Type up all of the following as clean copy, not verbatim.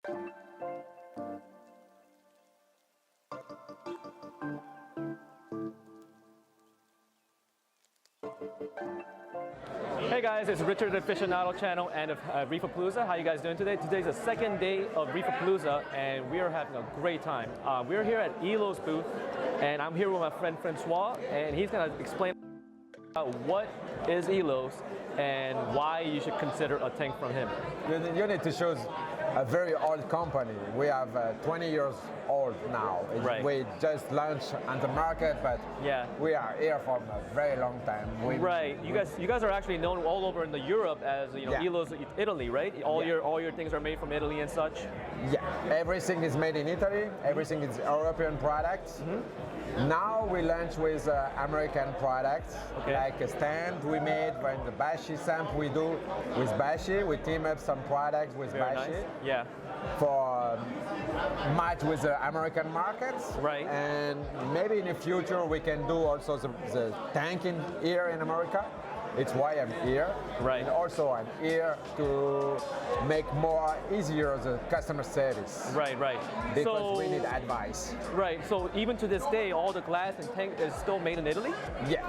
Hey guys, it's Richard the Aficionado channel and of Reef A Palooza. How you guys doing today? Today's the second day of Reef A Palooza and we are having a great time. We're here at Elos booth and I'm here with my friend Francois and he's going to explain what is Elos and why you should consider a tank from him. You need to choose a very old company. We have 20 years old now. Right. We just launched on the market, but yeah, we are here for a very long time. Right. You guys are actually known all over in the Europe as yeah. Elos Italy, right? All yeah. your things are made from Italy and such. Yeah. Everything is made in Italy. Everything is European products. Mm-hmm. Now we launch with American products, okay. Like a stand we made, when the Bashi samp we do with Bashi. We team up some products with Very Bashi. nice. Yeah. For match with the American markets, right? And maybe in the future we can do also the tank here in America. It's why I'm here, right? And also I'm here to make more easier the customer service, right? Because we need advice, right? So even to this day, all the glass and tank is still made in Italy. Yeah.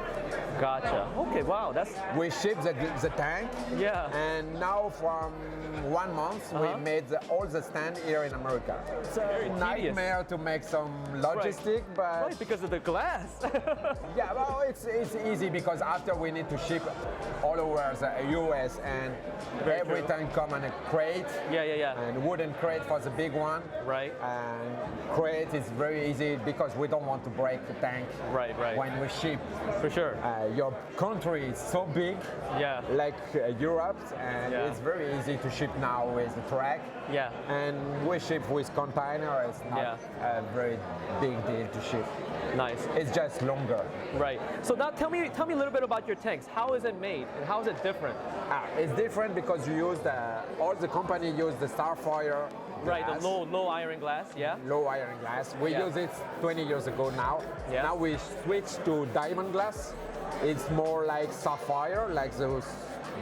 Gotcha. Okay. Wow. That's. We ship the tank. Yeah. And now from 1 month we made all the stand here in America. It's a nightmare to make some logistic, but right, because of the glass. Yeah, well, it's easy because after we need to ship all over the US and everything come in a crate. Yeah. And wooden crate for the big one. Right. And crate is very easy because we don't want to break the tank. Right. When we ship. For sure. Your country is so big. Yeah. Like Europe, and it's very easy to ship now with the truck. Yeah. And we ship with container. It's not a very big deal to ship. Nice. It's just longer. Right. So now tell me a little bit about your tanks. How is it made and how is it different? It's different because you use all the company use the Starfire glass. Right, the low iron glass, yeah? Low iron glass. We use it 20 years ago now. Yeah. Now we switched to diamond glass. It's more like sapphire, like those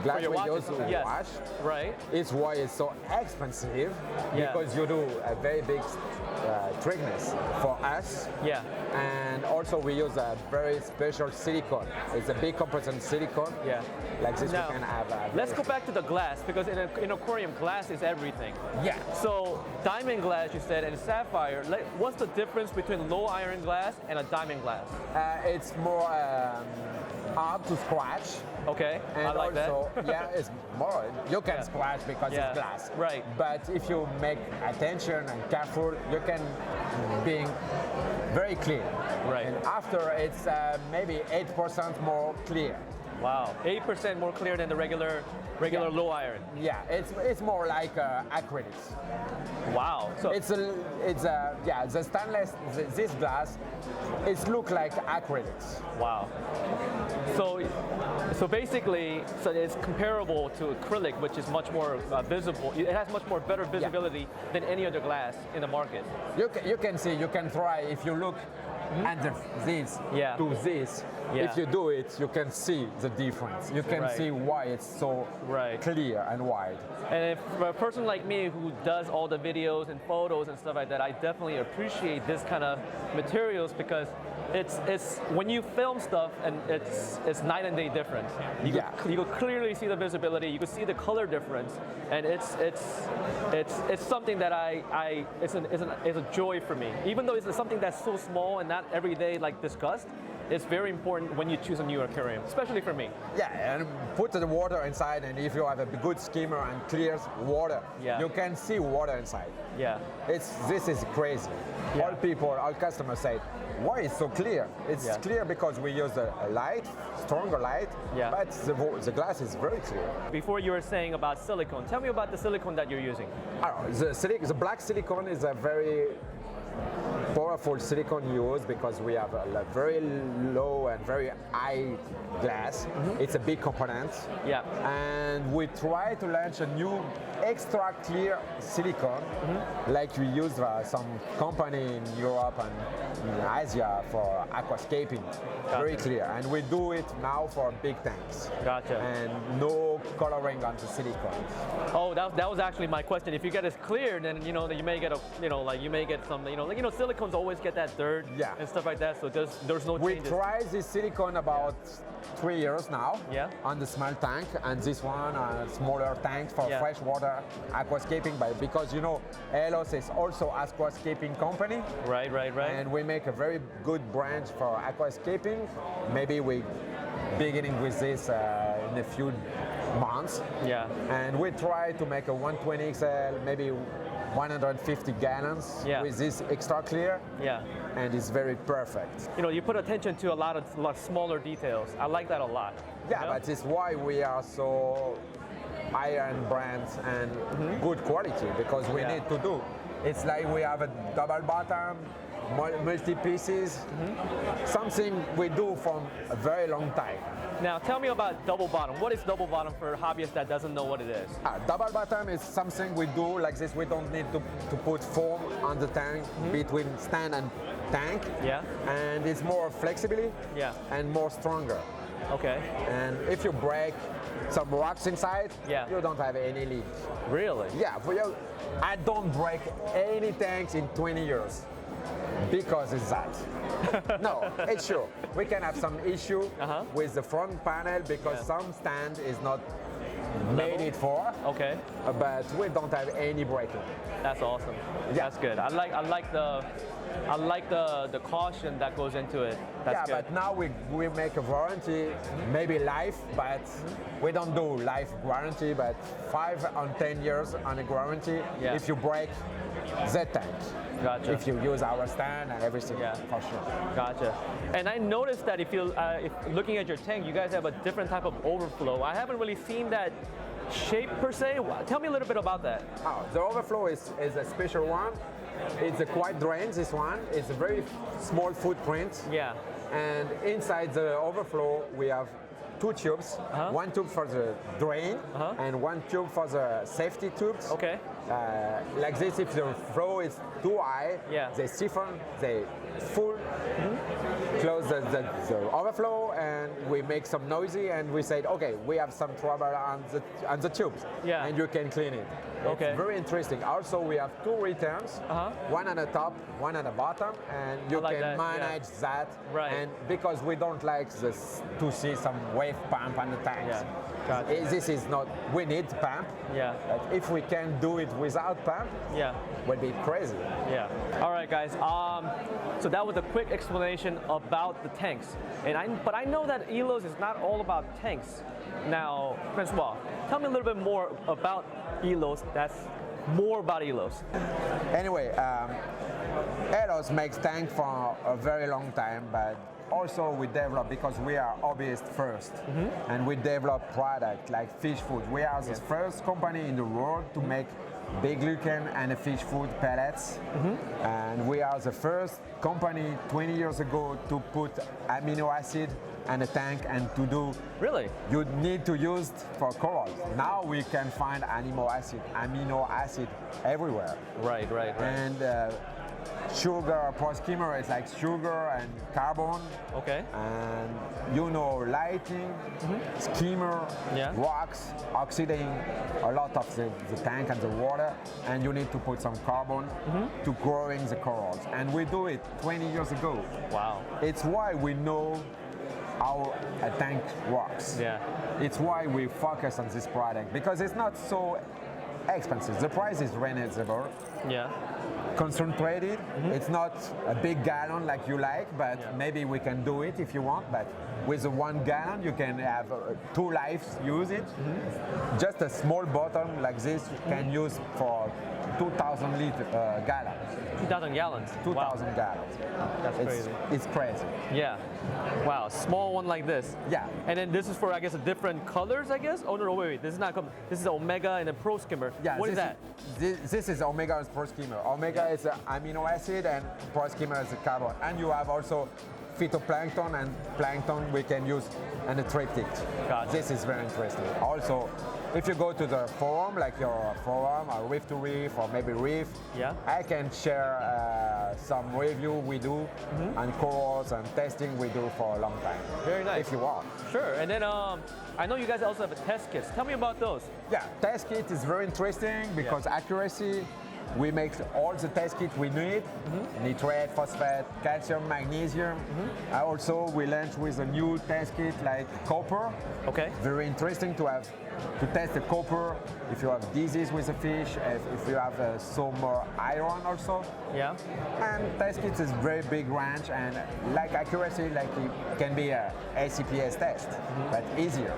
glass we use to wash. Right. It's why it's so expensive, because you do a very big thickness for us. Yeah. And also we use a very special silicone. It's a big composite silicone. Yeah. Like this now, we can have. Let's go back to the glass because in aquarium glass is everything. Yeah. So diamond glass you said and sapphire. What's the difference between low iron glass and a diamond glass? It's more hard to scratch. Okay. And I like also, that. yeah, it's more. You can scratch because it's glass. Right. But if you make attention and careful, you can be very clear. Right. And after it's maybe 8% more clear. Wow, 8% more clear than the regular low iron. Yeah, it's more like acrylics. Wow. So it's the stainless this glass, it look like acrylics. Wow. So basically, it's comparable to acrylic, which is much more visible. It has much more better visibility than any other glass in the market. You can see, you can try if you look at this to this. Yeah. If you do it, you can see the difference. You can see why it's so clear and wide. And if for a person like me who does all the videos and photos and stuff like that, I definitely appreciate this kind of materials because it's when you film stuff and it's night and day difference. You can clearly see the visibility. You can see the color difference, and it's something that it's a joy for me. Even though it's something that's so small and not every day like discussed. It's very important when you choose a new aquarium, especially for me. Yeah, and put the water inside, and if you have a good skimmer and clears water, you can see water inside. Yeah. This is crazy. Yeah. All customers say, why it's so clear? It's clear because we use a light, stronger light, but the glass is very clear. Before you were saying about silicone, tell me about the silicone that you're using. The black silicone is a very powerful silicone used because we have a very low and very high glass. It's a big component. Yeah. And we try to launch a new extra clear silicone, like we use some company in Europe and in Asia for aquascaping. Gotcha. Very clear. And we do it now for big tanks. Gotcha. And no coloring on the silicone. Oh, that was actually my question. If you get it clear, then you may get you may get some silicones always get that dirt and stuff like that. So there's no changes. We tried this silicone about 3 years now on the small tank, and this one a smaller tank for freshwater aquascaping. But because Elos is also aquascaping company. Right. And we make a very good branch for aquascaping. Maybe we beginning with this in a few months. Yeah. And we try to make a 120 XL, maybe 150 gallons with this extra clear. Yeah. And it's very perfect. You put attention to a lot of smaller details. I like that a lot. Yeah, but it's why we are so high-end brands and good quality, because we need to do. It's like we have a double bottom, multi-pieces, something we do from a very long time. Now tell me about double bottom. What is double bottom for a hobbyist that doesn't know what it is? Double bottom is something we do like this. We don't need to put foam on the tank between stand and tank. Yeah. And it's more flexibility and more stronger. Okay. And if you break some rocks inside, you don't have any leak. Really? Yeah. I don't break any tanks in 20 years. Because it's that. No, it's true. We can have some issue with the front panel because some stand is not made it for. Okay. But we don't have any breaking. That's awesome. Yeah. That's good. I like the caution that goes into it. That's good. But now we make a warranty, maybe life, but we don't do life warranty, but 5 or 10 years on a warranty if you break the tank. Gotcha. If you use our stand and everything, for sure. Gotcha. And I noticed that if looking at your tank, you guys have a different type of overflow. I haven't really seen that shape per se. Tell me a little bit about that. The overflow is a special one. It's a quiet drain, this one. It's a very small footprint. Yeah. And inside the overflow, we have 2 tubes. One tube for the drain and one tube for the safety tubes. Okay. Like this, if the flow is too high, they siphon, they full, close the overflow, and we make some noisy, and we say, okay, we have some trouble on the tubes, and you can clean it. Okay. It's very interesting. Also, we have 2 returns, one on the top, one on the bottom, and you can manage that. Right. And because we don't like to see some wave pump on the tanks. Gotcha. This is not, we need pump. Yeah. But if we can do it without pump, would be crazy. Yeah. All right, guys. So that was a quick explanation about the tanks. But I know that Elos is not all about tanks. Now, Francois, tell me a little bit more about Elos. That's more about Elos. Anyway, Elos makes tanks for a very long time, but also we develop, because we are hobbyists first, and we develop product like fish food. We are the first company in the world to make big glucan and fish food pellets, and we are the first company 20 years ago to put amino acid and a tank and to do. Really? You need to use for corals. Now we can find amino acid everywhere. Right. And sugar, post-skimmer is like sugar and carbon. Okay. And lighting, skimmer, rocks, oxidizing a lot of the tank and the water, and you need to put some carbon to growing the corals. And we do it 20 years ago. Wow. It's why we know how a tank works. Yeah. It's why we focus on this product, because it's not so expensive. The price is reasonable. Yeah. Concentrated. It's not a big gallon like you like, but maybe we can do it if you want. But with the 1 gallon, you can have 2 lives use it. Just a small bottle like this you can use for gallons. 2,000 gallons. 2,000 gallons. That's crazy. It's crazy. Yeah. Wow. Small one like this. Yeah. And then this is for, I guess, different colors, I guess? Oh, no, wait. This is not, this is Omega and a Pro Skimmer. Yeah. What is that? This is Omega Pro Skimmer. Omega is an amino acid and Pro Skimmer is a carbon. And you have also phytoplankton and plankton we can use in the triptych. Gotcha. This is very interesting. Also, if you go to the forum, like your forum or Reef to Reef or maybe Reef, yeah, I can share some review we do and corals and testing we do for a long time. Very nice. If you want. Sure. And then I know you guys also have a test kits. Tell me about those. Yeah, test kit is very interesting because accuracy. We make all the test kit we need, nitrate, phosphate, calcium, magnesium. Also, we launched with a new test kit like copper. Okay. Very interesting to test the copper if you have disease with the fish, if you have some more iron also. Yeah. And test kits is very big range and like accuracy, like it can be a ACPS test, but easier.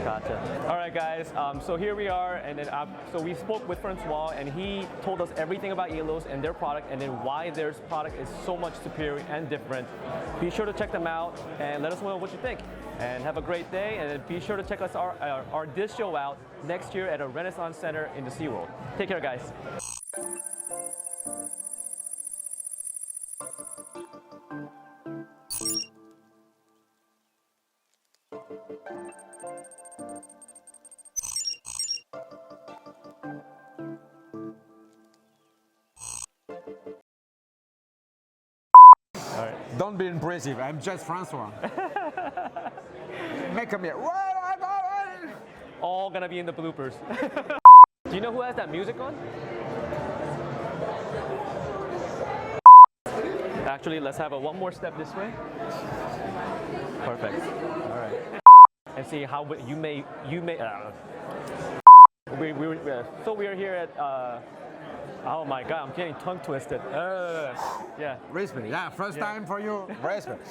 Gotcha. All right, guys. So here we are, and then so we spoke with Francois, and he told us everything about Elos and their product, and then why their product is so much superior and different. Be sure to check them out and let us know what you think. And have a great day, and then be sure to check us our this show out next year at a Renaissance Center in the SeaWorld. Take care, guys. All right. Don't be impressive, I'm just Francois. Make a mirror. All gonna be in the bloopers. Do you know who has that music on? Actually, let's have one more step this way. Perfect. All right. And see how you may. So we are here at. Oh my God, I'm getting tongue twisted. Yeah. Respect. Yeah, first time for you. Respect.